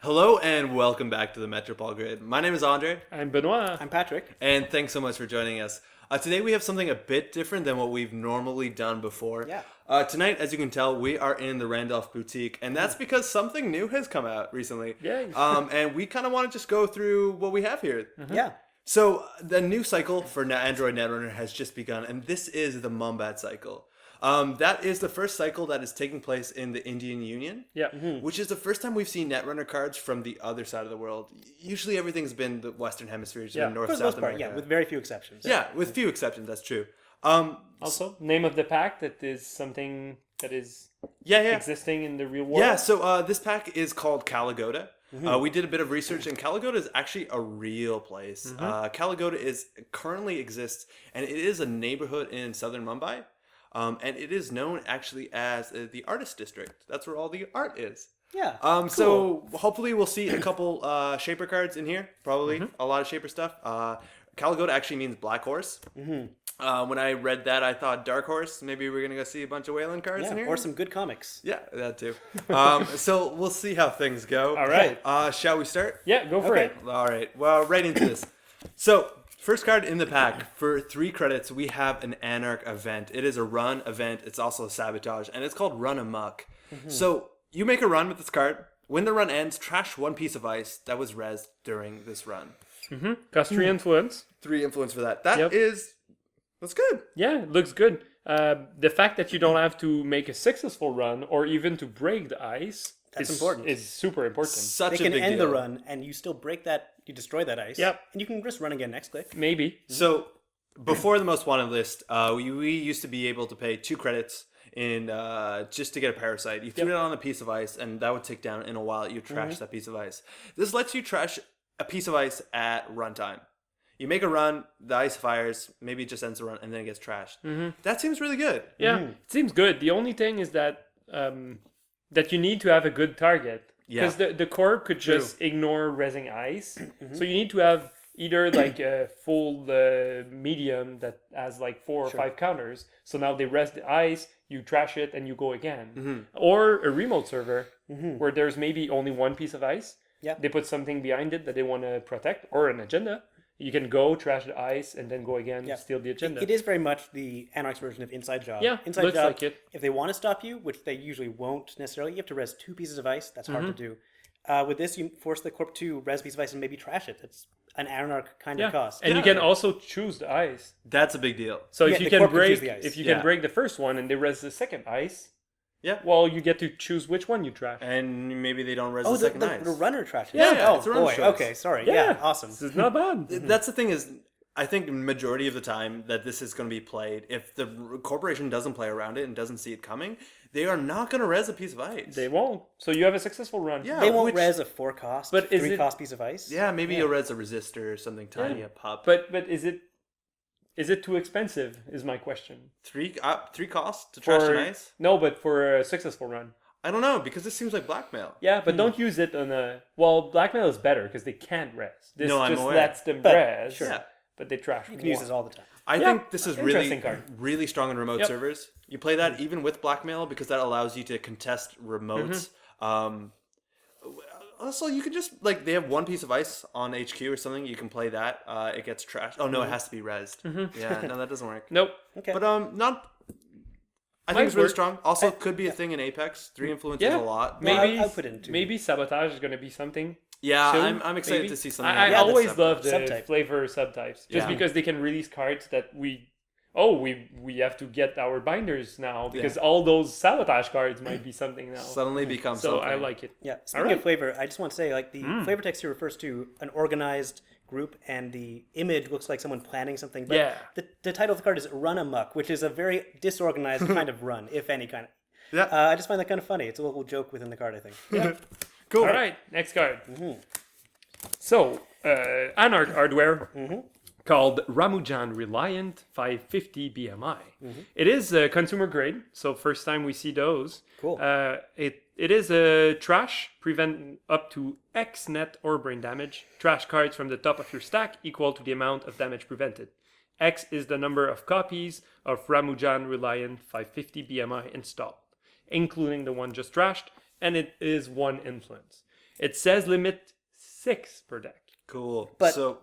Hello and welcome back to the Métropole Grid. My name is Andrej. I'm Benoit. I'm Patrick. And thanks so much for joining us. Today we have something a bit different than what we've normally done before. Yeah. Tonight, as you can tell, we are in the Randolph Boutique, and that's because something new has come out recently. Yay. And we kind of want to just go through what we have here. Yeah. So the new cycle for Android Netrunner has just begun, and this is the Mumbad Cycle. That is the first cycle that is taking place in the Indian Union, Yeah. which is the first time we've seen Netrunner cards from the other side of the world. Usually everything's been the Western Hemisphere, Yeah. North, For the South most part, America. yeah, with very few exceptions. Yeah, with few exceptions, that's true. Also, name of the pack that is something that is Yeah. existing in the real world. Yeah, so this pack is called Kala Ghoda. We did a bit of research, and Kala Ghoda is actually a real place. Kala Ghoda currently exists, and it is a neighborhood in southern Mumbai. And it is known actually as the artist district. That's where all the art is. Yeah. So hopefully we'll see a couple Shaper cards in here. Probably a lot of Shaper stuff. Kala Ghoda actually means black horse. When I read that, I thought dark horse. Maybe we're going to go see a bunch of Wayland cards Yeah, in here. or some good comics. Yeah, that too. So we'll see how things go. All right. Shall we start? Yeah, go for it. All right. Well, right into this. So, first card in the pack, for 3 credits, we have an Anarch event. It is a run event. It's also a sabotage, and it's called Run Amok. So, you make a run with this card. When the run ends, trash 1 piece of ice that was rezzed during this run. Cost 3 influence. 3 influence for that. Yep. That's good. Yeah, it looks good. The fact that you don't have to make a successful run or even to break the ice That's is important. is super important. Such They a can big end deal. the run, and you still break that, you destroy that ice. Yep. And you can just run again next click. Maybe. So, before the most wanted list, we used to be able to pay 2 credits in just to get a parasite. You threw it on a piece of ice, and that would tick down in a while. You trash that piece of ice. This lets you trash a piece of ice at runtime. You make a run, the ice fires, maybe it just ends the run, and then it gets trashed. That seems really good. Yeah, it seems good. The only thing is that that you need to have a good target. Because the core could just ignore rezzing ice. So you need to have either like a full medium that has like 4 or 5 counters. So now they res the ice, you trash it, and you go again. Or a remote server where there's maybe only 1 piece of ice. Yep. They put something behind it that they want to protect, or an agenda. You can go trash the ice and then go again, steal the agenda. It is very much the Anarch's version of Inside Job. Yeah, Inside looks Job, like it. if they want to stop you, which they usually won't necessarily, you have to res 2 pieces of ice. That's hard to do. With this, you force the corp to res a piece of ice and maybe trash it. It's an Anarch kind of cost. And you can also choose the ice. That's a big deal. So Yeah, if you the can corp can break, choose the ice. if you can break the first one and they res the second ice, Yeah. well, you get to choose which one you trash. And maybe they don't res Oh, the second the ice. runner trashes. Yeah, Oh, it's a runner boy. choice. Okay, sorry. Yeah, awesome. This is not bad. That's the thing is, I think majority of the time that this is going to be played, if the corporation doesn't play around it and doesn't see it coming, they are not going to res a piece of ice. They won't. So you have a successful run. Yeah. They won't which- res a 4 cost, But is 3 it- cost piece of ice. Yeah, maybe you'll res a resistor or something tiny, a pup. But is it too expensive? Is my question. 3 costs to trash an ice? No, but for a successful run. I don't know, because this seems like blackmail. Yeah, but don't use it on a. Well, blackmail is better because they can't res. This No, I'm just aware. lets them But, res. sure. Yeah. But they trash. You can use this all the time. I think this is really, interesting card. really strong in remote Yep. servers. You play that even with blackmail because that allows you to contest remotes. Also, you can just, like, they have 1 piece of ice on HQ or something. You can play that. It gets trashed. Oh, no, it has to be rezzed. Yeah, no, that doesn't work. Nope. Okay. But, not... I think Might it's really work. strong. Also, could be a thing in Apex. 3 influence is Yeah. a lot. Well, Maybe I'll put it in 2. maybe sabotage is going to be something. Yeah, soon, I'm excited maybe. to see something. I like that. always That's love the subtype. flavor subtypes just Yeah. because they can release cards that we have to get our binders now because all those sabotage cards might be something now. suddenly becomes So something. I like it. Yeah. Speaking of flavor, I just want to say, like, the flavor text here refers to an organized group, and the image looks like someone planning something. But Yeah. the title of the card is Run Amok, which is a very disorganized kind of run, if any kind of. Yeah. I just find that kind of funny. It's a little joke within the card, I think. Yeah. Cool. All right, next card. So, Anarch hardware called Ramujan Reliant 550 BMI. It is a consumer grade, so first time we see those. Cool. It is a trash, prevent up to X net or brain damage. Trash cards from the top of your stack equal to the amount of damage prevented. X is the number of copies of Ramujan Reliant 550 BMI installed, including the one just trashed, and it is 1 influence. It says limit 6 per deck. Cool. But so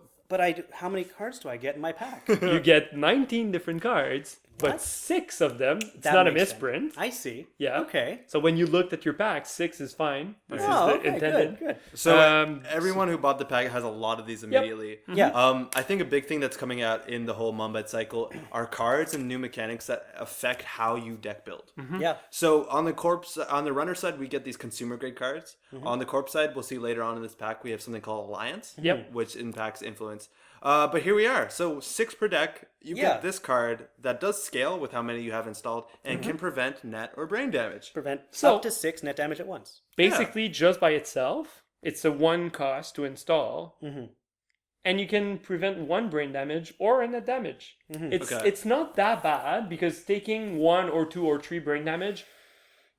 how many cards do I get in my pack? You get 19 different cards, but What? 6 of them, it's That not a makes sense. misprint. I see. Yeah. Okay. So when you looked at your pack, 6 is fine. This is Oh, the okay, intended. good. So Um, everyone who bought the pack has a lot of these immediately. Yeah. I think a big thing that's coming out in the whole Mumbad cycle are cards and new mechanics that affect how you deck build. Yeah. So on the runner side, we get these consumer grade cards. On the corp side, we'll see later on in this pack, we have something called Alliance, Yep. which impacts influence. But here we are. So 6 per deck. You Yeah. get this card that does scale with how many you have installed and can prevent net or brain damage. Prevent So- up to 6 net damage at once. Basically, just by itself, it's a 1 cost to install. And you can prevent 1 brain damage or a net damage. Okay. It's not that bad because taking 1 or 2 or 3 brain damage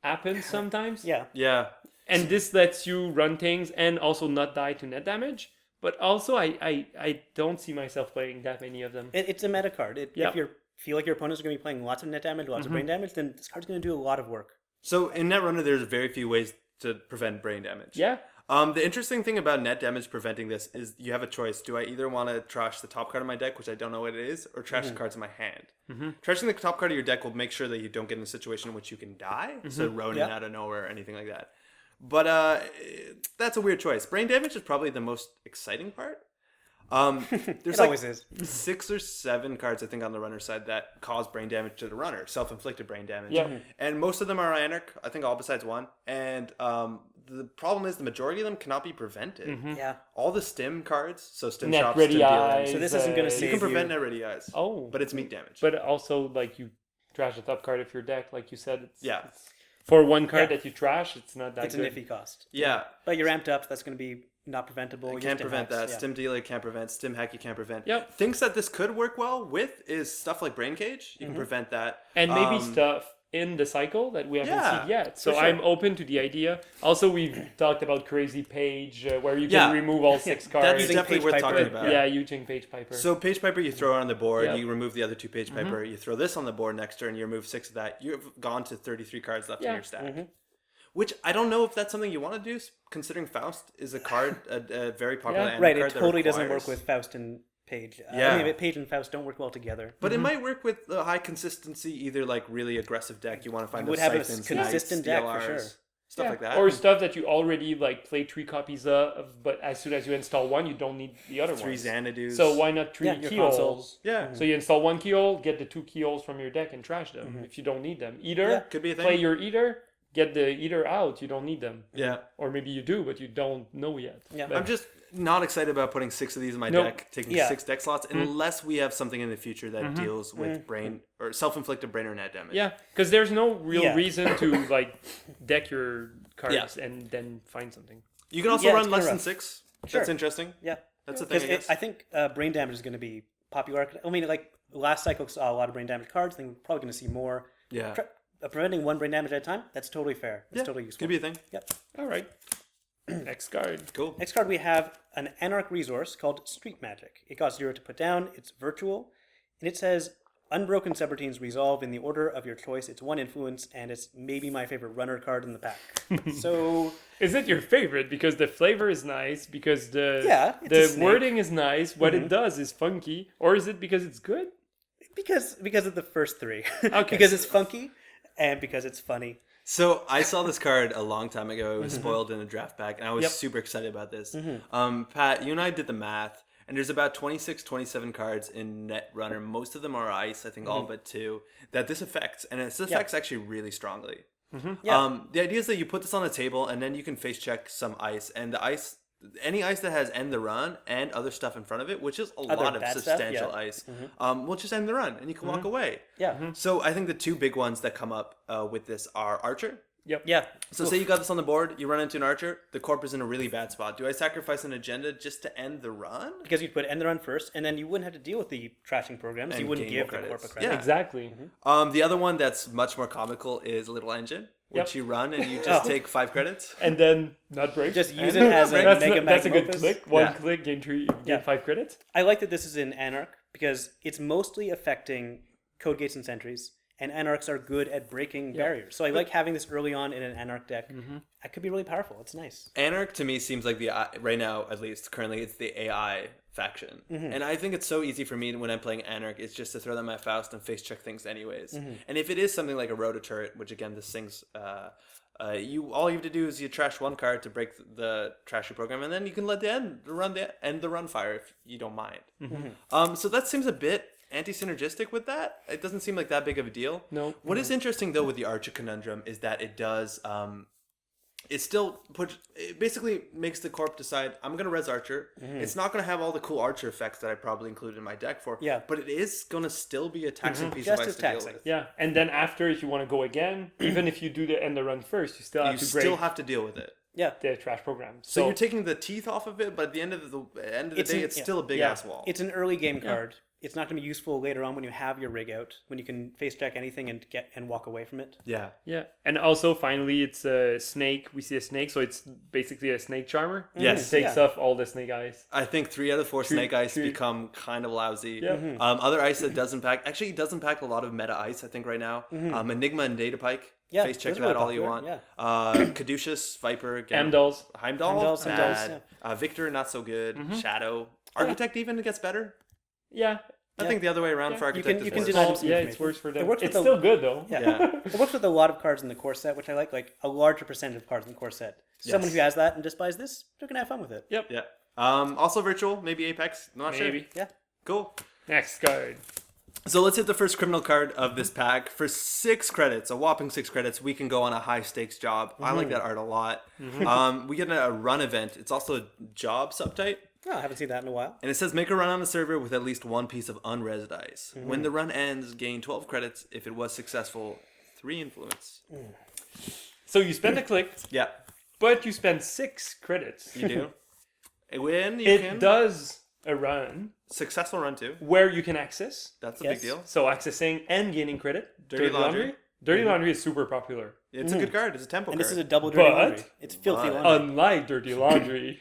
happens sometimes. Yeah. Yeah. And this lets you run things and also not die to net damage. But also, I don't see myself playing that many of them. It's a meta card. Yeah. If you feel like your opponents are going to be playing lots of net damage, lots of brain damage, then this card's going to do a lot of work. So in Netrunner, there's very few ways to prevent brain damage. Yeah. The interesting thing about net damage preventing this is you have a choice. Do I either want to trash the top card of my deck, which I don't know what it is, or trash the cards in my hand? Trashing the top card of your deck will make sure that you don't get in a situation in which you can die. So Ronin Yeah. out of nowhere or anything like that. But that's a weird choice. Brain damage is probably the most exciting part. There's It always is. 6 or 7 cards, I think, on the runner side that cause brain damage to the runner, self-inflicted brain damage. Yeah. And most of them are Anarch, I think all besides 1. And the problem is the majority of them cannot be prevented. Yeah. All the stim cards, so stim Net shops, ready stim eyes. dealers, So this isn't gonna uh, save you can you. prevent net ready eyes. Oh. But it's meat damage. But also, like, you trash the top card of your deck, like you said. It's, for 1 card Yeah. that you trash, it's not that It's good. an iffy cost. Yeah. But you're amped up, so that's going to be not preventable. You Your can't stim prevent hacks, that. yeah. Stim dealer can't prevent. Stim hack you can't prevent. Yep. Things that this could work well with is stuff like Brain Cage. You can prevent that. And maybe stuff in the cycle that we haven't Yeah, seen yet. So for sure. I'm open to the idea. Also, we've talked about Crazy Page, where you Yeah. can remove all 6 cards. That's Using definitely Page worth Piper. talking about. Yeah, using Page Piper. So Page Piper, you throw it on the board. Yep. You remove the other 2 Page Piper. You throw this on the board next turn. You remove 6 of that. You've gone to 33 cards left in Yeah. your stack. Which I don't know if that's something you want to do, considering Faust is a card, a very popular Yeah. Anarch Right, card it that totally doesn't requires- work with Faust and Page. Yeah. I mean, Page and Faust don't work well together. But it might work with a high consistency, either like really aggressive deck. You want to find You would those have a Siphons, consistent Knights, deck for DLRs, sure. stuff Yeah. like that. Or stuff that you already like play 3 copies of, but as soon as you install 1, you don't need the other 3 ones. Xanadus. So why not 3 Yeah, your console. Keels? Yeah, So you install 1 Keel, get the 2 Keels from your deck and trash them if you don't need them. Either Yeah. could be a thing. play your Eater, get the Eater out, you don't need them. Yeah. Or maybe you do, but you don't know yet. Yeah. But- I'm just not excited about putting 6 of these in my Nope. deck, taking Yeah. 6 deck slots, unless we have something in the future that deals with brain or self-inflicted brain or net damage. Yeah, because there's no real Yeah. reason to like deck your cards and then find something. You can also Yeah, run it's less kinda than rough. 6. Sure. That's interesting. Yeah. That's the thing, I Because guess. I think brain damage is going to be popular. I mean, like last cycle saw a lot of brain damage cards. I think we're probably going to see more. Yeah. Preventing 1 brain damage at a time, that's totally fair. It's Yeah, totally useful. could be a thing. Yep. All right. Next card. Cool. Next card, we have an Anarch resource called Street Magic. It costs 0 to put down, it's virtual, and it says unbroken subroutines resolve in the order of your choice. It's 1 influence, and it's maybe my favorite runner card in the pack. So, Is it your favorite because the flavor is nice, because Yeah, it's a the snake. wording is nice, what it does is funky, or is it because it's good? because of the first 3. Okay. Because it's funky, and because it's funny. So I saw this card a long time ago. It was spoiled in a draft pack, and I was Yep. super excited about this. Pat, you and I did the math, and there's about 26, 27 cards in Netrunner. Most of them are ice, I think all but 2, that this affects. And this affects actually really strongly. Yeah. The idea is that you put this on the table, and then you can face check some ice. And the ice, any ice that has end the run and other stuff in front of it, which is a lot of bad stuff, substantial yeah. ice, will just end the run, and you can walk away. Yeah. So I think the 2 big ones that come up with this are Archer. Yeah. So say you got this on the board, you run into an Archer, the corp is in a really bad spot. Do I sacrifice an agenda just to end the run? Because you'd put end the run first, and then you wouldn't have to deal with the trashing programs. And You wouldn't gain give more the credits. corporate credit. Yeah. Exactly. The other one that's much more comical is Little Engine, which Yep. you run and you just take 5 credits. And then not break. Just use And- it as a that's, Mega that's a good Magnopus. click. One Yeah. click, gain 3, gain Yeah. 5 credits. I like that this is in Anarch because it's mostly affecting code gates and sentries, and Anarchs are good at breaking barriers. So I like having this early on in an Anarch deck. That could be really powerful. It's nice. Anarch to me seems like right now, at least currently, it's the AI faction, and I think it's so easy for me when I'm playing Anarch. It's just to throw down my Faust and face check things anyways. And if it is something like a Rota turret, which again this thing's all you have to do is you trash one card to break the trashy program, and then you can let end the run fire if you don't mind. So that seems a bit anti-synergistic with that. It doesn't seem like that big of a deal. No. What is interesting though with the Archer conundrum is that it does it basically makes the corp decide I'm gonna res Archer. It's not gonna have all the cool Archer effects that I probably included in my deck for. Yeah. But it is gonna still be a taxing piece Just of ice as to deal taxing. with. Yeah, and then after, if you want to go again, even if you do the end the run first, you still have You to still break have to deal with it. Yeah. the trash program. So you're taking the teeth off of it, but at the end of the day, it's still a big ass wall. It's an early game card. It's not going to be useful later on when you have your rig out, when you can face check anything and walk away from it. Yeah. Yeah, and also finally, it's a snake. We see a snake, so it's basically a snake charmer. Yes. It takes off all the snake eyes. I think 3 out of 4 Snake Ice become kind of lousy. Yeah. Other ice that does impact, actually it does impact a lot of meta ice, I think, right now. Enigma and Data Pike. Yeah, Face check those are that really all you popular, want. Caduceus, Viper, again. Heimdall's. Heimdall, Heimdall's, bad. Victor, not so good. Shadow. Architect even gets better. Yeah. I think the other way around for Architect you is can worse. deny them some Yeah, information. it's worse for them. It works with It's the- still good though. Yeah. It works with a lot of cards in the core set, which I like a larger percentage of cards in the core set. Someone who has that and just buys this, they're going to have fun with it. Yep. Yeah. Also virtual, maybe Apex. Not sure. Maybe. Yeah. Cool. Next card. So let's hit the first criminal card of this pack. For 6 credits, a whopping 6 credits, we can go on a high stakes job. I like that art a lot. We get a run event. It's also a job subtype. Oh, I haven't seen that in a while. And it says make a run on the server with at least one piece of unresed ice. When the run ends, gain 12 credits. If it was successful, 3 influence. So you spend a click, Yeah, but you spend 6 credits. you do. When you It can. does a run Successful run too. where you can access. That's a Yes. big deal. So accessing and gaining credit. Dirty Laundry. Dirty Laundry is super popular. It's a good card. It's a tempo And card. this is a double dirty But- laundry. It's filthy but- laundry. Unlike Dirty Laundry,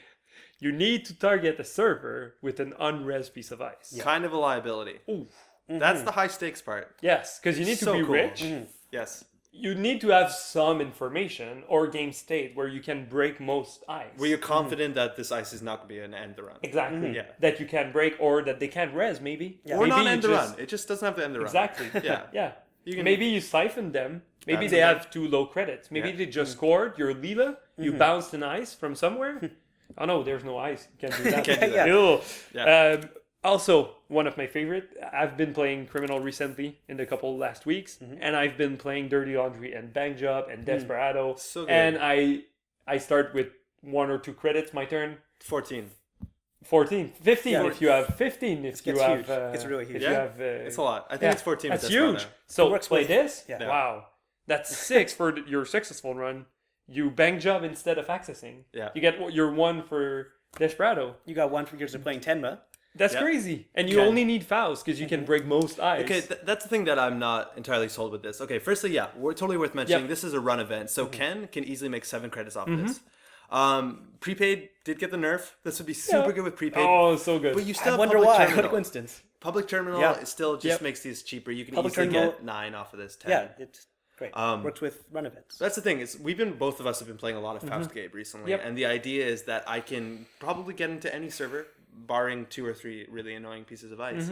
you need to target a server with an unres piece of ice. kind of a liability. Ooh. That's the high stakes part. Yes, because you need to So be cool. rich. Yes. You need to have some information or game state where you can break most ice. Where you're confident that this ice is not going to be an end the run. Exactly. Yeah. That you can break or that they can't res, maybe. Yeah. Or Maybe not you end the just- run. It just doesn't have to end the run. Exactly. Yeah. Yeah. You can- Maybe you siphon them. Maybe That's they okay. have too low credits. Maybe Yeah. they just scored your Leela. You bounced an ice from somewhere. Oh no, there's no ice. You can't do that. Can't do that. Ew. Yeah. Also, one of my favorite. I've been playing Criminal recently in the couple last weeks, and I've been playing Dirty Laundry and Bang Job and Desperado. So good. And I start with 1 or 2 credits. My turn. 14. 14, 15 Yeah. if you have 15. If you gets have, huge. It's really huge. If Yeah. you have, It's a lot. I think yeah. it's 14. That's with huge. Desperado. So works play with- this. yeah. Wow, that's 6 for your successful run. You bang job instead of accessing. Yeah. You get your 1 for Desperado. You got one for years of playing Tenma. That's Yeah. crazy, and you Okay. only need Faust because you can break most ice. Okay, that's the thing that I'm not entirely sold with this. Okay, firstly, yeah, we're totally worth mentioning. Yep. This is a run event, so Ken can easily make 7 credits off of this. Prepaid did get the nerf. This would be super good with prepaid. Oh, so good. But you still I have wonder public why. What a terminal. coincidence. Public terminal Yeah. it still just Yep. makes these cheaper. You can Public easily terminal- get 9 off of this 10. Yeah, it's great. Works with run events. That's the thing is both of us have been playing a lot of Faust Gabe recently, Yep. and the idea is that I can probably get into any server, barring 2 or 3 really annoying pieces of ice.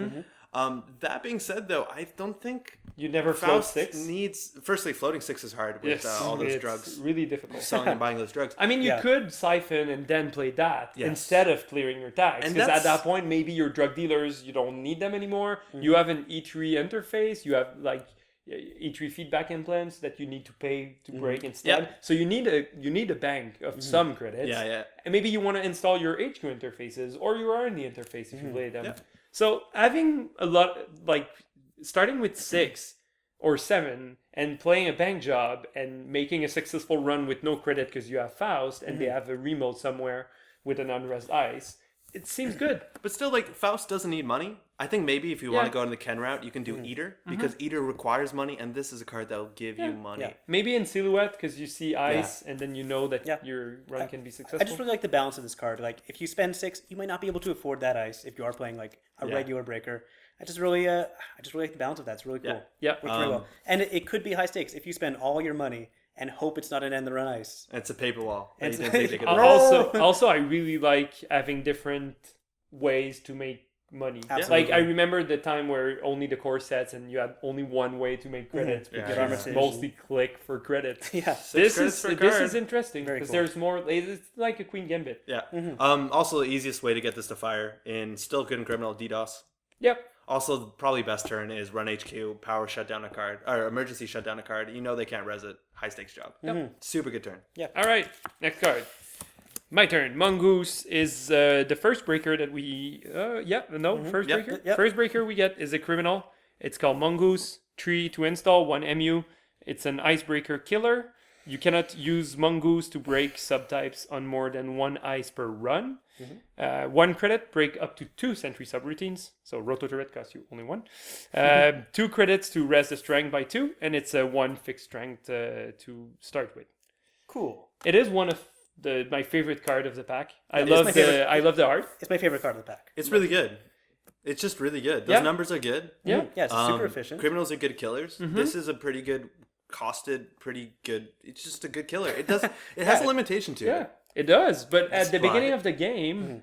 That being said, though, I don't think You never float Faust 6. needs. Firstly, floating 6 is hard with Yes, all those it's drugs, really difficult. selling and buying those drugs. I mean, you Yeah. could siphon and then play that Yes. instead of clearing your tags. And Because at that's- that point, maybe your drug dealers, you don't need them anymore. Mm-hmm. You have an E3 interface. You have like E3 feedback implants that you need to pay to break instead. Mm-hmm. Yeah. So you need a bank of some credits. Yeah, yeah. And maybe you want to install your HQ interfaces, or you are in the interface if you play them. Yeah. So having a lot, like starting with 6 or 7 and playing a bank job and making a successful run with no credit because you have Faust and they have a remote somewhere with an unrest ice, it seems good. But still, like, Faust doesn't need money. I think maybe if you want Yeah. to go on the Ken route, you can do Eater, because Eater requires money, and this is a card that will give you money. Yeah. Maybe in silhouette because you see ice and then you know that Yeah. your run can be successful. I just really like the balance of this card. Like, if you spend 6, you might not be able to afford that ice if you are playing like a Yeah. regular breaker. I just really like the balance of that. It's really cool. Yeah. Works very well. And it could be high stakes if you spend all your money and hope it's not an end the run ice. It's a paper wall. And You didn't think they could Also, I really like having different ways to make money. Absolutely. Like I remember the time where only the core sets and you had only one way to make credits, Yeah, which yeah. is mostly click for credits. Yeah. This credits is per card. interesting Very because cool. there's more. It's like a Queen Gambit. Yeah. Also, the easiest way to get this to fire in Still Good and Criminal DDoS. Yep. Also, probably best turn is run HQ, power shut down a card, or emergency shut down a card. You know they can't res it. High stakes job. Yep. Super good turn. All right. Next card. My turn. Mongoose is the first breaker that we. First Yep. breaker. Yep. First breaker we get is a criminal. It's called Mongoose. 3 to install, 1 MU. It's an icebreaker killer. You cannot use Mongoose to break subtypes on more than 1 ice per run. 1 credit, break up to 2 sentry subroutines. So Roto Turret costs you only 1. 2 credits to res the strength by 2, and it's a 1 fixed strength to start with. Cool. It is one of my favorite card of the pack. I It's love my favorite. I love the art. It's my favorite card of the pack. It's really good. It's just really good. Those Yeah. numbers are good. Yeah. Yeah, it's super efficient. Criminals are good killers. This is a pretty good costed, pretty good. It's just a good killer. It does. It has a limitation to Yeah, it. it does. But at the Spot. beginning of the game,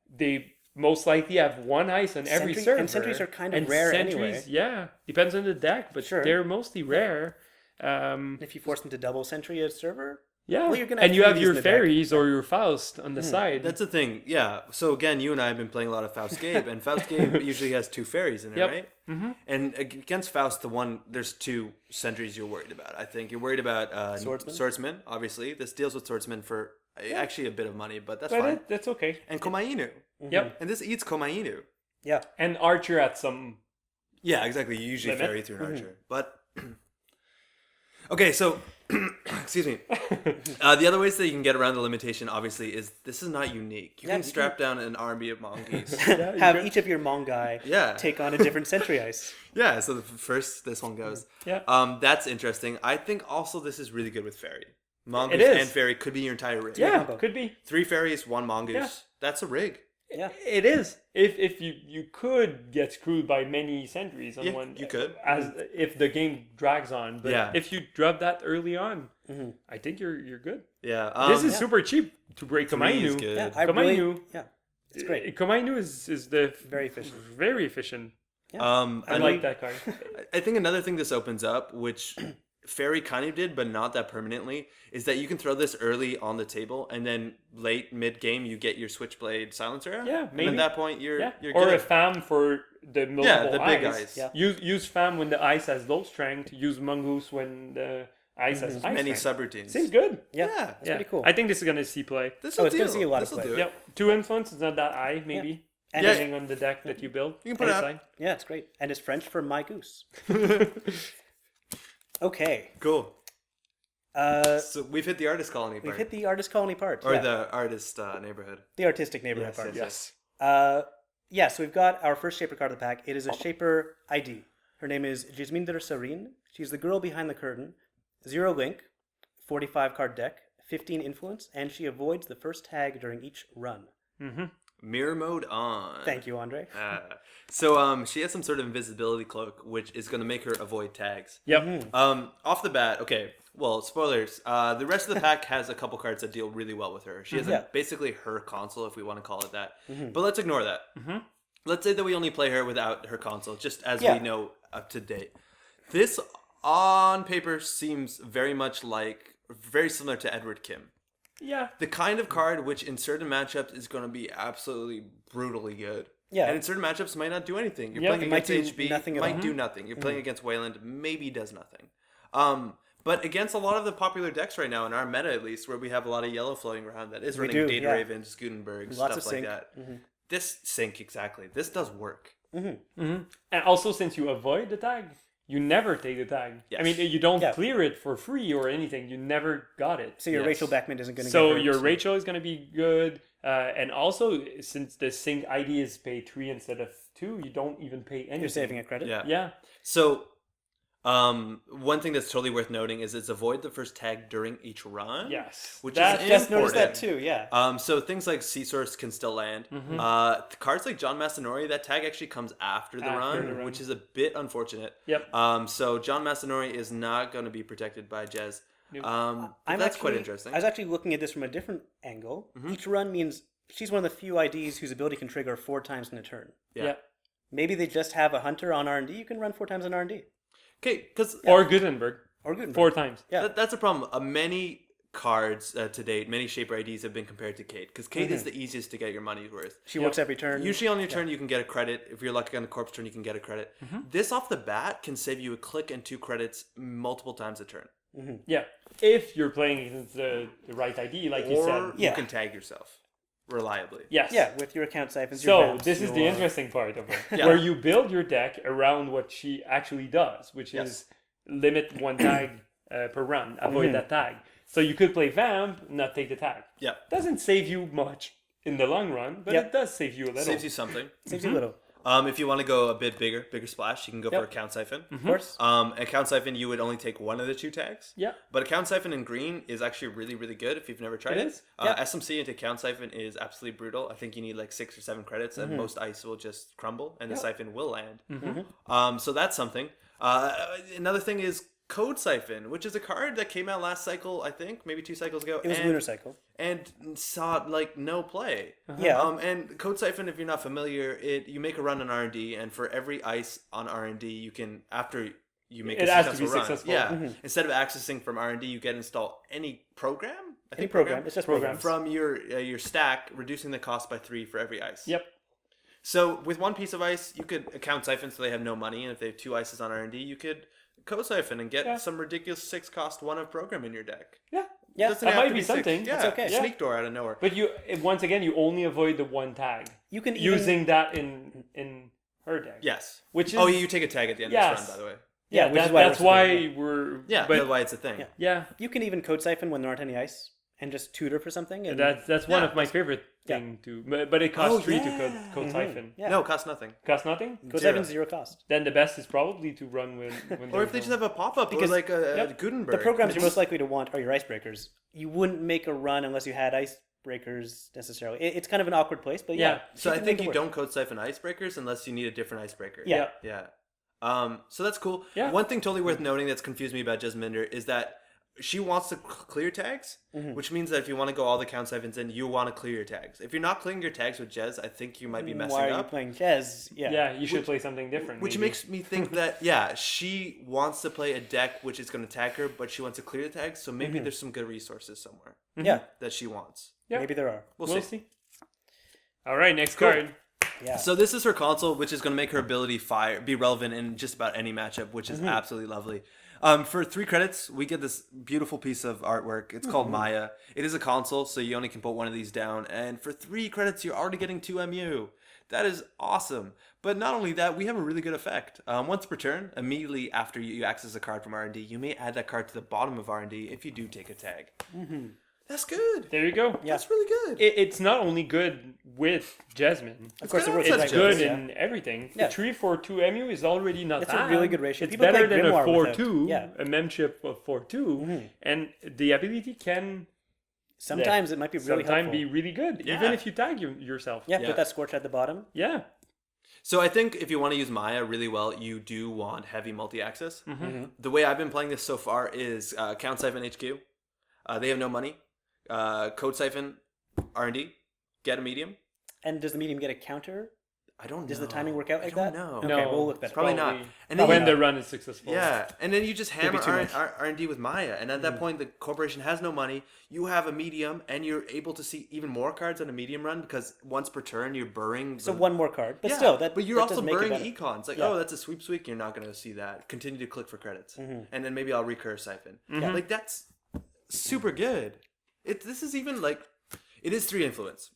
they most likely have 1 ice on every Sentry- server. and sentries are kind of And rare sentries, anyway. Yeah, depends on the deck, but Sure. they're mostly rare. If you force them to double sentry a server, Yeah, Well, you're gonna and have you three have of these your in the deck. fairies or your Faust on the side. That's the thing. Yeah. So again, you and I have been playing a lot of Faustgabe, and Faustgabe usually has 2 fairies in it, Yep. right? Mm-hmm. And against Faust, there's 2 sentries you're worried about. I think you're worried about Swordsman. Obviously, this deals with Swordsman for actually a bit of money, but that's fine. That's okay. And Komainu, Yep, and this eats Komainu. yeah. and Archer at some. Yeah, exactly. You usually Limit? ferry through an archer, but okay. So, excuse me. The other ways that you can get around the limitation, obviously, is this is not unique. You Yeah, can you strap down an army of monkeys. Have each of your Mongai Yeah. take on a different sentry ice. Yeah. So first, this one goes. Yeah. That's interesting. I think also this is really good with fairy. Mongoose It is. and fairy could be your entire rig. Yeah, combo. could be. 3 fairies, 1 mongoose. Yeah. That's a rig. Yeah. It is. If you could get screwed by many sentries on Yeah, one, you could. as if the game drags on. But Yeah. if you drop that early on, I think you're good. Yeah. This is super cheap to break 3 is Komainu. good. Yeah, I Komainu. really, yeah, it's great. Komainu is the Very efficient. very efficient. I I like that card. I think another thing this opens up, which Fairy kind of did, but not that permanently, is that you can throw this early on the table, and then late mid game you get your Switchblade Silencer out. Yeah, And maybe. at that point you're Or good. a fam for the multiple the big eyes. eyes. Yeah. Use fam when the ice has low strength. Use mongoose when the ice has high Many strength. subroutines. Seems good. Yeah, Yeah. that's pretty cool. I think this is gonna see play. This Oh, will it's gonna see a lot of This'll play. do it. Yep. 2 influence is not that high, maybe. And Depending on the deck that you build. You can put it Aside. up. Yeah, it's great. And it's French for my goose. Okay. Cool. Uh, So we've hit the artist colony part. we've hit the artist colony part. or yeah. the artist neighborhood. The artistic neighborhood Yes, part. yes, Yeah, so we've got our first Shaper card of the pack. It is a Shaper ID. Her name is Jasminder Sarin. She's the girl behind the curtain. 0 link, 45 card deck, 15 influence, and she avoids the first tag during each run. Mirror mode on. Thank you, Andre. So she has some sort of invisibility cloak, which is going to make her avoid tags. Yep. Off the bat, okay. Well, spoilers. The rest of the pack has a couple cards that deal really well with her. She has Yeah. basically her console, if we want to call it that. But let's ignore that. Let's say that we only play her without her console, just as Yeah. we know up to date. This, on paper, seems very similar to Edward Kim. Yeah. The kind of card which in certain matchups is going to be absolutely brutally good. Yeah. And in certain matchups might not do anything. You're Yeah, playing it might against do HB, nothing at might all. do nothing. You're playing against Wayland, maybe does nothing. But against a lot of the popular decks right now, in our meta at least, where we have a lot of yellow floating around that is running do, Data yeah. Ravens, Gutenberg, Lots stuff of like sync. that. This sync, exactly. This does work. And also, since you avoid the tag, you never take the tag. Yes. I mean, you don't Yeah. clear it for free or anything. You never got it. So your Yes. Rachel Beckman isn't going to So get hurt. your Rachel is going to be good. And also, since the sync ID is pay 3 instead of 2, you don't even pay anything. You're saving a credit. Yeah. Yeah. So One thing that's totally worth noting is it's avoid the first tag during each run. Yes. Which That- is Just important. noticed that too. Yeah. So things like Sea Source can still land. Cards like John Masanori, that tag actually comes after the, run, which is a bit unfortunate. Yep. So John Masanori is not going to be protected by Jez. That's quite interesting. I was actually looking at this from a different angle. Each run means she's one of the few IDs whose ability can trigger 4 times in a turn. Yeah. Maybe they just have a hunter on R&D. You can run 4 times on R&D. Okay, because Or Gutenberg. Or Gutenberg. 4 times. Yeah. that's a problem. Many cards to date, many Shaper IDs have been compared to Kate, because Kate is the easiest to get your money's worth. She works every turn. Usually on your turn you can get a credit. If you're lucky on the corpse turn, you can get a credit. This off the bat can save you a click and 2 credits multiple times a turn. Yeah. If you're playing against the right ID, like you Or said. you can tag yourself reliably. Yes. Yeah, with your account siphons. your So vamps, this is the your- interesting part of it, Yeah. where you build your deck around what she actually does, which is limit 1 tag per run, avoid that tag. So you could play Vamp, not take the tag. Yeah. Doesn't save you much in the long run, but it does save you a little. Saves you something. Saves you a little. If you want to go a bit bigger splash, you can go for Account Siphon. Of course. Account Siphon, you would only take one of the 2 tags. Yeah. But Account Siphon in green is actually really, really good if you've never tried it. It is? SMC into Account Siphon is absolutely brutal. I think you need like 6 or 7 credits, and most ice will just crumble, and the siphon will land. So that's something. Another thing is Code Siphon, which is a card that came out last cycle, I think, maybe 2 cycles ago. It was Lunar Cycle. And saw like no play. Yeah. And Code Siphon, if you're not familiar, you make a run on R&D, and for every ice on R&D, you can, after you make It a has to successful be run, successful. instead of accessing from R&D, you get install any program. I Any think program. It's just Programs. programs. from your stack, reducing the cost by 3 for every ice. Yep. So with 1 piece of ice, you could account siphon so they have no money, and if they have 2 ices on R&D, you could co-siphon and get some ridiculous 6 cost 1 of program in your deck. Yeah. Yeah. Doesn't That have might to be 6. something. Yeah, It's okay. Sneak door out of nowhere. But once again, you only avoid the 1 tag. You can even, Using that in her deck. Yes. Which is you take a tag at the end of this run, by the way. Yeah, which is why that's we're why supporting we're Yeah, but that's why it's a thing. Yeah. You can even code siphon when there aren't any ice and just tutor for something. And that's one of my favorite thing to but it costs 3 to code siphon. Yeah. No, it costs nothing. Costs nothing? Code siphon's 0 cost. Then the best is probably to run when Or if they just have a pop-up, Because- or like a Gutenberg. The programs you're most likely to want are your icebreakers. You wouldn't make a run unless you had icebreakers necessarily. It's kind of an awkward place, but yeah. So I can think make it you work. don't code siphon icebreakers unless you need a different icebreaker. Yeah. Yeah. So that's cool. Yeah. One thing totally worth noting that's confused me about Jasminder is that she wants to clear tags, which means that if you want to go all the count siphons in, you want to clear your tags. If you're not clearing your tags with Jez, I think you might be messing Why are you up. playing Jez? Yeah. Yeah, you should play something different. Which maybe. makes me think that, she wants to play a deck which is going to tag her, but she wants to clear the tags, so maybe there's some good resources somewhere Yeah. that she wants. Yeah. Maybe there are. We'll see. All right, next Cool. card. Yeah. So this is her console, which is going to make her ability be relevant in just about any matchup, which is absolutely lovely. For 3 credits, we get this beautiful piece of artwork. It's called Maya. It is a console, so you only can put 1 of these down. And for 3 credits, you're already getting 2 MU. That is awesome. But not only that, we have a really good effect. Once per turn, immediately after you access a card from R&D, you may add that card to the bottom of R&D if you do take a tag. That's good. There you go. Yeah. That's really good. It's not only good with Jasmine. Of course, it good works. outside It's of like good this, yeah. in everything. Yeah. The 3 for 2 MU is already not It's bad. a really good ratio. It's People better play than a Grimoire with 4-2, it. Yeah. a memchip of 4-2, and the ability can Sometimes it might be really sometimes helpful. be really good, Yeah. even if you tag yourself. Yeah, Yeah. put that scorch at the bottom. Yeah. So I think if you want to use Maya really well, you do want heavy multi-access. The way I've been playing this so far is Count Siphon HQ. They have no money. Code Siphon R&D. Get a medium. And does the medium get a counter? I don't know. Does the timing work out like that? I don't know. Okay, No, we'll look better. Probably not. Probably And then when you- the run is successful. Yeah, and then you just hammer too much. R&D with Maya, and at that point, the corporation has no money. You have a medium, and you're able to see even more cards on a medium run because once per turn, you're burying. So 1 more card. But still, but you're that also does make it burying better. econs. Like, Yeah. oh, that's a sweep sweep. You're not going to see that. Continue to click for credits, and then maybe I'll recur siphon. Like that's super good. This is even like it is 3 influence.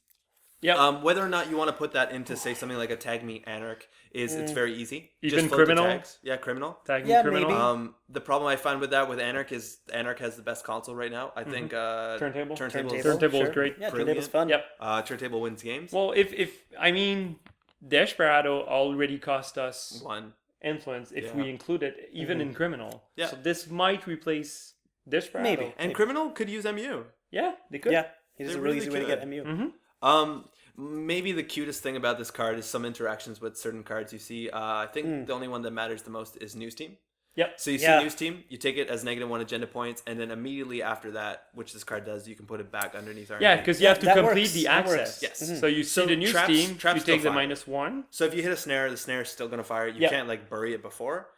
Yeah. Whether or not you want to put that into, say, something like a Tag Me Anarch it's very easy. Even float the Criminal? tags. Yeah, Criminal. Tagging Yeah, criminal. maybe. The problem I find with that with Anarch is Anarch has the best console right now. I think Turntable. Turntable is- Turntable is great. Yeah, Brilliant. Turntable's fun. Yep. Turntable wins games. Well, if I mean, Desperado already cost us 1. influence if Yeah. we include it, even in criminal. Yeah. So this might replace Desperado. Maybe. And criminal could use MU. Yeah, they could. Yeah, it is They a really really easy way to get could. MU. Maybe the cutest thing about this card is some interactions with certain cards you see. I think the only one that matters the most is News Team. Yep. So you see Yeah. News Team, you take it as -1 agenda points, and then immediately after that, which this card does, you can put it back underneath R&D. Yeah, because you have to that complete works. the That access. works. Yes. So you see So the news traps- team, traps you still take the fire. -1. So if you hit a snare, the snare is still going to fire. You Yeah. can't like bury it before.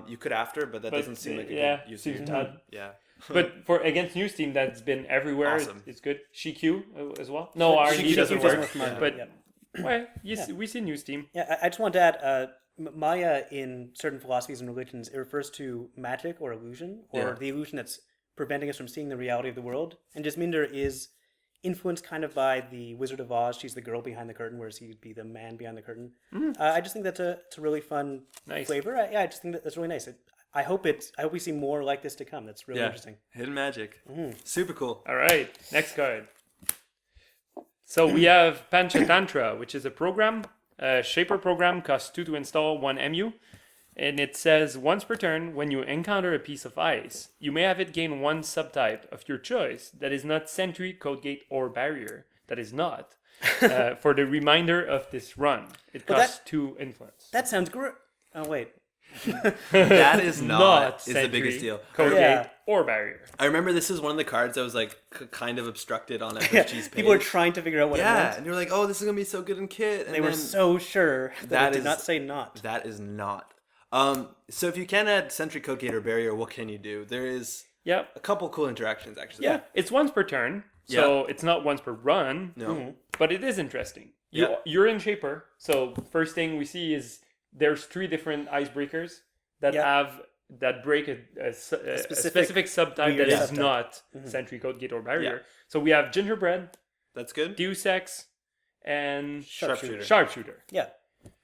You could after, but that But, doesn't seem like a yeah, good use of seems your bad. time. Yeah. But for against news team, that's been everywhere. Awesome. It's good. CQ as well. No, R&D CQ doesn't work. for mine, But yeah. well, we see news team. Yeah, I just want to add, Maya in certain philosophies and religions, it refers to magic or illusion, or Yeah. the illusion that's preventing us from seeing the reality of the world. And Jasminder is influenced kind of by the Wizard of Oz. She's the girl behind the curtain, whereas he'd be the man behind the curtain. I just think that's it's a really fun Nice. flavor. I just think that's really nice. I hope we see more like this to come. That's really interesting. Hidden magic. Super cool. All right, next card. So we have Panchatantra, which is a program, a shaper program, costs 2 to install, 1 MU. And it says, once per turn, when you encounter a piece of ice, you may have it gain 1 subtype of your choice that is not sentry, code gate, or barrier. That is not. For the remainder of this run. It But costs 2 influence. That sounds great. Oh, wait. That is not is the sentry, biggest deal. Code Yeah. gate, or barrier. I remember this is one of the cards that was like kind of obstructed on FFG's page. People were trying to figure out what it yeah, meant. and you're like, oh, this is gonna be so good in kit. And They were then so sure that That it did is- not say not. that is not. So if you can add sentry, code gate, or barrier, what can you do? There is Yep. a couple cool interactions actually. Yeah, it's once per turn, so it's not once per run. No. But it is interesting. Yeah. You're in Shaper, so first thing we see is there's 3 different icebreakers that that break a specific subtype that weird is subtype. not Sentry, Code Gate, or Barrier. So we have Gingerbread, That's good. Deus Ex, and Sharpshooter. Sharpshooter. Yeah.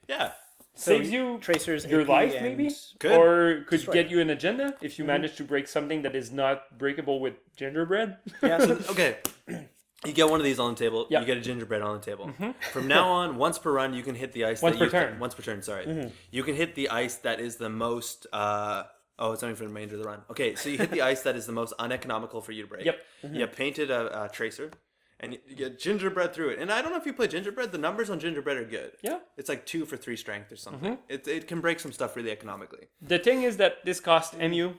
Yeah. Saves you Tracers, your AP, life, and- maybe? Good. Or could Destroy. get you an agenda if you manage to break something that is not breakable with Gingerbread. Yeah, So, okay. You get one of these on the table. Yeah. You get a gingerbread on the table. From now on, once per run, you can hit the ice. Once that per you turn. Once per turn. Sorry. You can hit the ice that is the most. It's only for the remainder of the run. Okay, so you hit the ice that is the most uneconomical for you to break. Yep. You painted a tracer, and you get gingerbread through it. And I don't know if you play gingerbread. The numbers on gingerbread are good. Yeah. It's like 2 for 3 strength or something. It can break some stuff really economically. The thing is that this costs MU.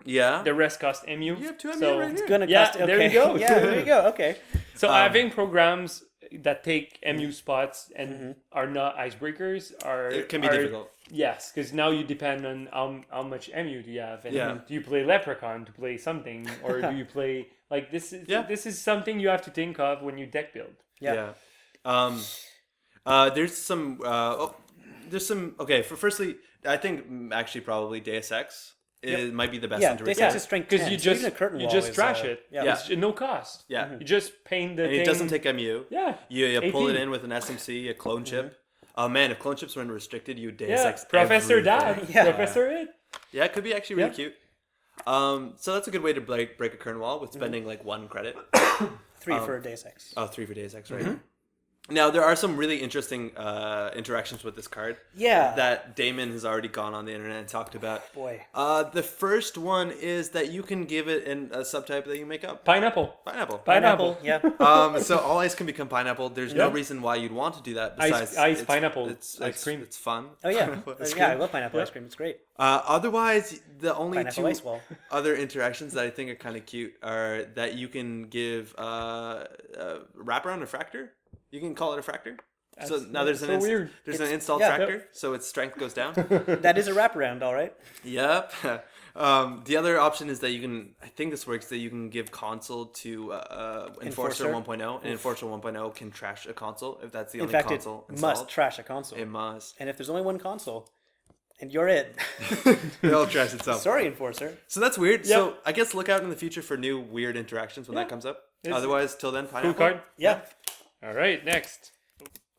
Yeah. The rest cost MU. You have 2 MU so right here. Gonna Yeah, cost, okay. there you go. Yeah, there you go. Okay. So having programs that take MU spots and are not icebreakers are It can be are- difficult. Yes, because now you depend on how much MU do you have, and Yeah. do you play Leprechaun to play something, or do you play like this? This is something you have to think of when you deck build. Yeah. There's some. Okay. Firstly, I think actually probably Deus Ex might be the best Yeah, one to Deus replace. Ex is strength Because 10. you so just even a curtain you wall just is, trash it. Yeah. It's no cost. Yeah. You just paint the And thing. it doesn't take MU. Yeah. You pull it 18. in with an SMC, a clone chip. Oh man, if clone chips weren't restricted, you'd Deus Yeah. Ex Professor everything. Dad. Yeah. Professor It. Yeah, it could be actually really Yeah. cute. So that's a good way to break a curtain wall with spending like 1 credit. 3 for Deus Ex. Oh, 3 for Deus Ex, right? Now there are some really interesting interactions with this card. Yeah. That Damon has already gone on the internet and talked about. Boy. The first one is that you can give it a subtype that you make up. Pineapple. Pineapple. Pineapple. Yeah. So all ice can become pineapple. There's no Yeah. reason why you'd want to do that. Ice- Besides, ice pineapple ice cream. It's fun. Oh, yeah. Pineapple ice Yeah, I cream. love pineapple ice cream. It's great. Otherwise, the only Pineapple 2 ice wall. other interactions that I think are kind of cute are that you can give wraparound a fractor. You can call it a fractor. So now there's so weird. There's an installed yeah. tractor, so its strength goes down. That is a wraparound, all right. Yep. The other option is that you can. I think this works. That you can give console to Enforcer Enforcer. 1.0, and Enforcer 1.0 can trash a console if that's the In only fact, console it installed. must trash a console. It must. And if there's only one console, and you're it, It'll trash itself. sorry, Enforcer. So that's weird. Yep. So I guess look out in the future for new weird interactions when that comes up. It's- Otherwise, till then, Cool pineapple. card. Yeah. All right. Next.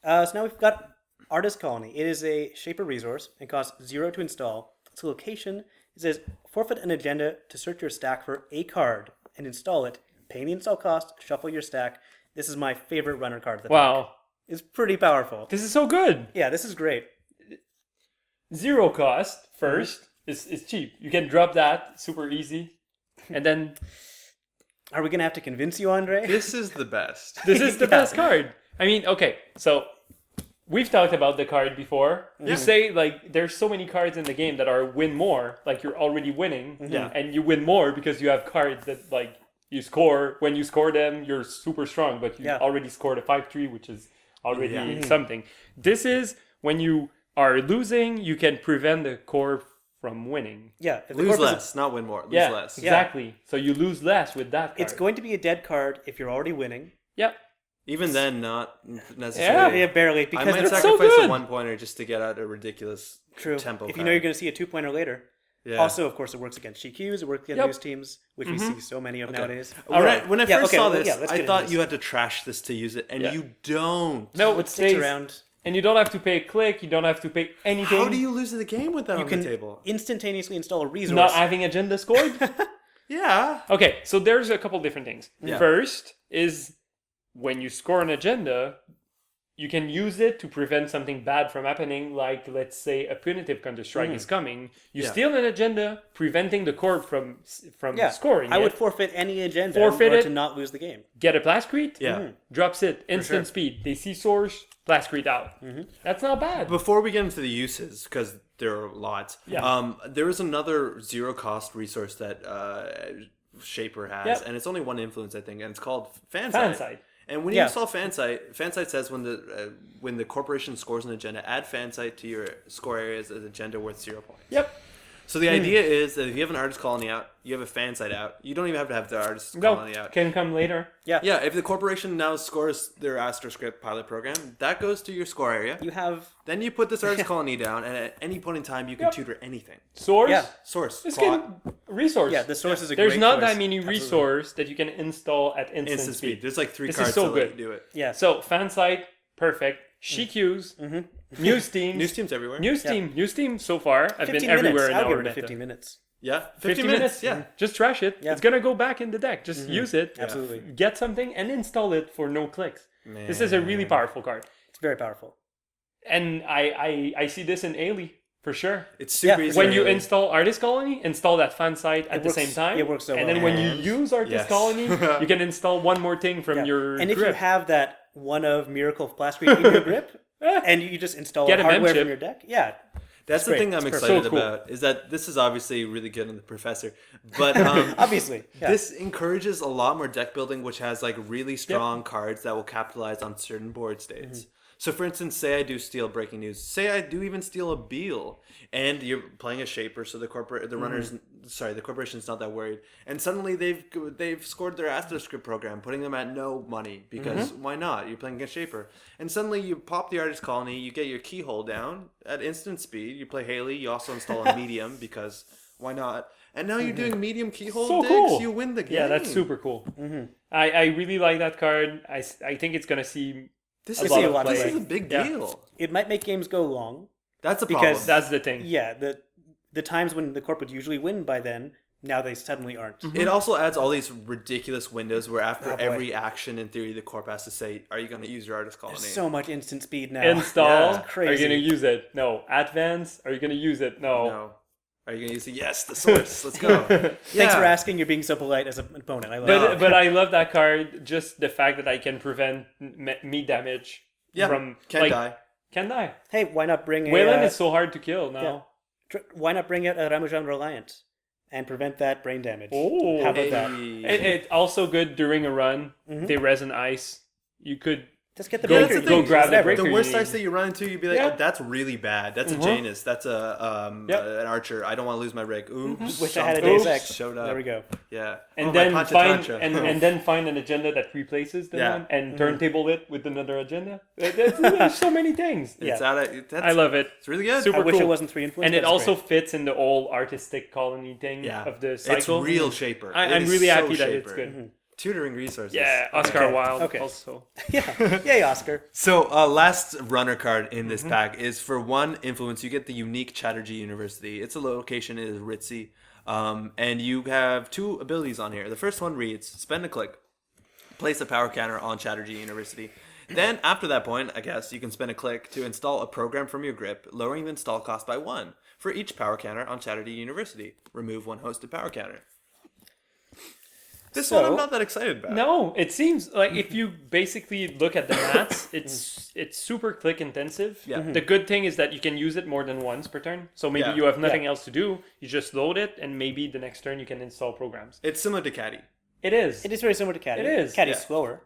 So now we've got Artist Colony. It is a Shaper resource and costs 0 to install. Its location, it says forfeit an agenda to search your stack for a card and install it. Pay the install cost, shuffle your stack. This is my favorite runner card of the deck. Wow. It's pretty powerful. This is so good. Yeah, this is great. zero cost first is cheap. You can drop that super easy, and then Are we gonna have to convince you, Andre? This is the best. this is the best card. I mean, okay, so we've talked about the card before. You say like there's so many cards in the game that are win more, like you're already winning, and you win more because you have cards that like you score. When you score them, you're super strong, but you already scored a 5-3, which is already something. This is when you are losing, you can prevent the core from winning. Yeah, if the Lose corpus less, not win more. Lose Yeah, less. exactly. So you lose less with that card. It's going to be a dead card if you're already winning. Yep. Even then, not necessarily. Yeah, barely, I because might it's so sacrifice a good. 1-pointer just to get out a ridiculous true. tempo If you card. know you're going to see a 2-pointer later. Yeah. Also, of course, it works against GQs. It works against news teams, which we see so many of nowadays. When I first saw this, let's I get thought into you this. had to trash this to use it, and Yeah. you don't. No, What it sticks stays around? and you don't have to pay a click. You don't have to pay anything. How do you lose the game with that You on can the table? instantaneously install a resource. not having agenda scored? Yeah. Okay, so there's a couple different things. Yeah. First is when you score an agenda, you can use it to prevent something bad from happening, like let's say a punitive counter-strike is coming. You Yeah. steal an agenda, preventing the corp from yeah, scoring. I it. would forfeit any agenda Forfeit in order it. to not lose the game. Get a Blastcrete, Yeah. drops it, instant sure. speed. They see source, Blastcrete out. That's not bad. Before we get into the uses, because there are lots, Yeah. there is another zero-cost resource that Shaper has, Yep. and it's only one influence, I think, and it's called Fan Fansite. side. And when you Yeah. install Fansite says when the corporation scores an agenda, add Fansite to your score areas as agenda worth 0 points. Yep. So the idea is that if you have an artist colony out, you have a Fansite out. You don't even have to have the artist colony No, out. can come later. Yeah. Yeah, if the corporation now scores their AstroScript pilot program, that goes to your score area. You have Then you put this artist colony down, and at any point in time, you can tutor anything. Source. Yeah. Source. This plot, can resource. the source is a There's great not choice. that many resource that you can install at instant, instant speed. There's like 3 This cards is so to let good. you do it. Yeah. So Fansite, perfect. Sheqs, news teams, News teams everywhere. news team. So far, I've 15 been everywhere minutes. in I'll give our it a meta. 15 minutes. Yeah, 50 minutes. Yeah. Just trash it. Yeah. It's gonna go back in the deck. Just use it. Absolutely. Get something and install it for no clicks. This is a really powerful card, It's very powerful. and I see this in Ailey for sure. It's super Yeah, easy. When to you really- install Artist Colony, install that fan site at the works- same time. it works so And well. then when you And- use Artist yes. Colony, you can install one more thing from Yeah. your And if you grip. have that one of Miracle Blastcrete in your grip, and you just install Get a hardware membership. from your deck, yeah. That's the great. thing I'm It's excited so cool. about, is that this is obviously really good in the Professor, but Obviously. Yeah. this encourages a lot more deck building, which has like really strong cards that will capitalize on certain board states. Mm-hmm. So, for instance, say I do steal breaking news. Say I do even steal a Beal, and you're playing a Shaper, so the Mm-hmm. the corporation's not that worried, and suddenly they've scored their AstroScript program, putting them at no money because Mm-hmm. why not? You're playing against Shaper, and suddenly you pop the Artist Colony, you get your keyhole down at instant speed. You play Haley, you also install a medium because why not? And now you're doing medium keyhole So digs. cool. You win the game. Yeah, that's super cool. I really like that card. I think it's gonna see This a is lot a of lot of play. This is a big Yeah. deal. It might make games go long. That's a Because problem. That's the thing. Yeah, the times when the corp would usually win by then, now they suddenly aren't. It also adds all these ridiculous windows where after Oh, boy. every action, in theory, the corp has to say, "Are you going to use your Artist Colony?" So much instant speed now. Install. Yeah. Are you Crazy. gonna use it? No. Advance. Are you gonna use it? No. No. Are you going to use it? Yes, the source. Let's go. Thanks for asking. You're being so polite as an opponent. I love But it. but I love that card. Just the fact that I can prevent meat damage Yeah, from can't die. Can die. Hey, why not bring a... Wayland is so hard to kill now. yeah. Why not bring out a Ramajan Reliant and prevent that brain damage? Oh. How about that? Hey. It's also good during a run. They resin ice. You could Just get the Go- breaker. That's the go thing. grab the Whatever. breaker. The you worst need. dice that you run into, you'd be like, Yeah. "Oh, that's really bad. That's a Janus. That's an archer. I don't want to lose my rig." Oops. Wish I had a something Deus Ex. Showed up. There we go. Yeah. and Oh, my then Panchatantra. and then find an agenda that replaces the Yeah. one and turntable it with another agenda. There's so many things. It's Yeah. that's, I love it. It's really good. Super I wish cool. it wasn't 3 influence. And it but it's also great. fits in the whole artistic colony thing Yeah. of the It's cycle. real Shaper. I'm It is really so happy that it's Shaper. good. Tutoring resources. Yeah, Oscar Okay. Wilde Okay. also. Yeah. Yay, Oscar. So, last runner card in this pack is for one influence. You get the unique Chatterjee University. Its location is Ritzy, and you have 2 abilities on here. The first one reads: spend a click, place a power counter on Chatterjee University. Then, after that point, I guess, you can spend a click to install a program from your grip, lowering the install cost by 1 for each power counter on Saturday University. Remove one hosted power counter. This one I'm not that excited about. No, it seems like if you basically look at the mats, it's super click intensive. Yeah. The good thing is that you can use it more than once per turn. So maybe you have nothing else to do. You just load it, and maybe the next turn you can install programs. It's similar to Caddy. It is. It is very similar to Caddy. It is. Caddy's Yeah. slower.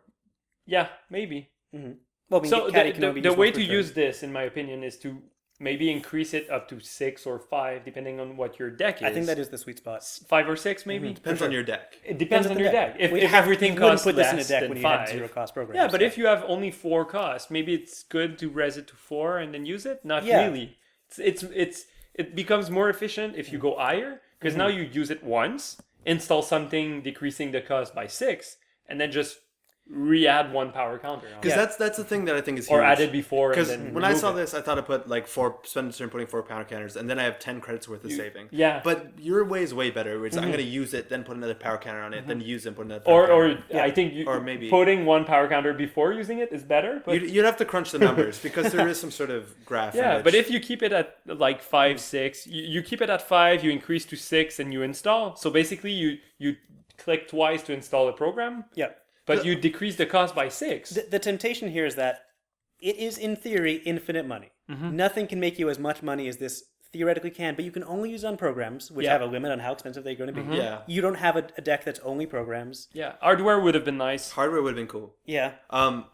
Yeah, maybe. Well, I mean, So Caddy can only be the used way once to per turn. use this, in my opinion, is to maybe increase it up to 6 or 5, depending on what your deck is. I think that is the sweet spot. 5 or 6, maybe. Depends on your deck. It depends on your deck. If You everything wouldn't costs put this in a less deck than when you 5. had zero cost programs. Yeah, but if you have only 4 costs, maybe it's good to res it to 4 and then use it. Not Yeah. really. It becomes more efficient if you go higher, because now you use it once, install something decreasing the cost by 6, and then just re-add 1 power counter on it. Because that's the thing that I think is huge. Or add it before and Because then when I remove saw it. this, I thought I put like 4, spend a turn putting 4 power counters, and then I have 10 credits worth of saving. Yeah. But your way is way better, which I'm going to use it, then put another power counter on it, then use it and put another power counter. Or I think Or maybe- putting 1 power counter before using it is better. But You'd have to crunch the numbers because there is some sort of graph. in yeah, which- but if you keep it at like 5, 6, you keep it at 5, you increase to 6, and you install. So basically, you click twice to install a program, Yeah. but you decrease the cost by 6. The temptation here is that it is, in theory, infinite money. Nothing can make you as much money as this theoretically can, but you can only use on programs, which Yeah. have a limit on how expensive they're going to be. Yeah. You don't have a deck that's only programs. Yeah, hardware would have been nice. hardware would have been cool. Yeah. I'm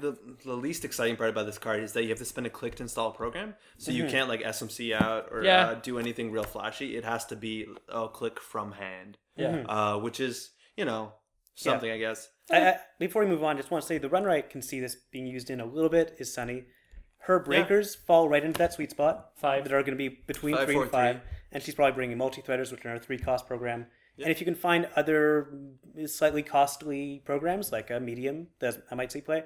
the least exciting part about this card is that you have to spend a click to install a program, so you can't like SMC out or Yeah. do anything real flashy. It has to be a click from hand. Yeah. Which is something I guess. Before we move on, just want to say the runner I can see this being used in a little bit is Sunny. Her breakers fall right into that sweet spot. 5. That are going to be between 5, 3 4, and 5. And she's probably bringing multi-threaders, which are a 3-cost program. And if you can find other slightly costly programs, like a medium that I might see play,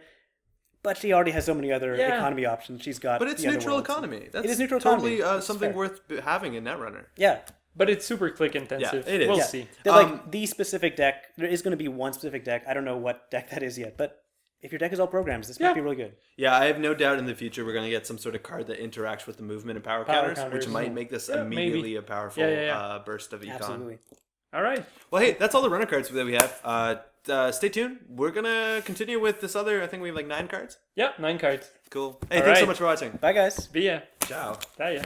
but she already has so many other economy options. She's got But it's the other neutral worlds. economy. That's It is neutral totally economy. It's something fair. worth having in Netrunner. Yeah. But it's super click intensive. Yeah, it is. We'll Yeah. see. Like the specific deck, there is going to be one specific deck. I don't know what deck that is yet, but if your deck is all programs, this might be really good. Yeah, I have no doubt in the future we're going to get some sort of card that interacts with the movement and power counters, which counters. might make this Yeah, immediately maybe. a powerful Yeah. burst of econ. Absolutely. All right. Well, hey, that's all the runner cards that we have. Stay tuned. We're going to continue with this other, I think we have like 9 cards. Yeah, 9 cards. Cool. Hey, All thanks so right. much for watching. Bye, guys. Be ya. Ciao. Tá, yeah.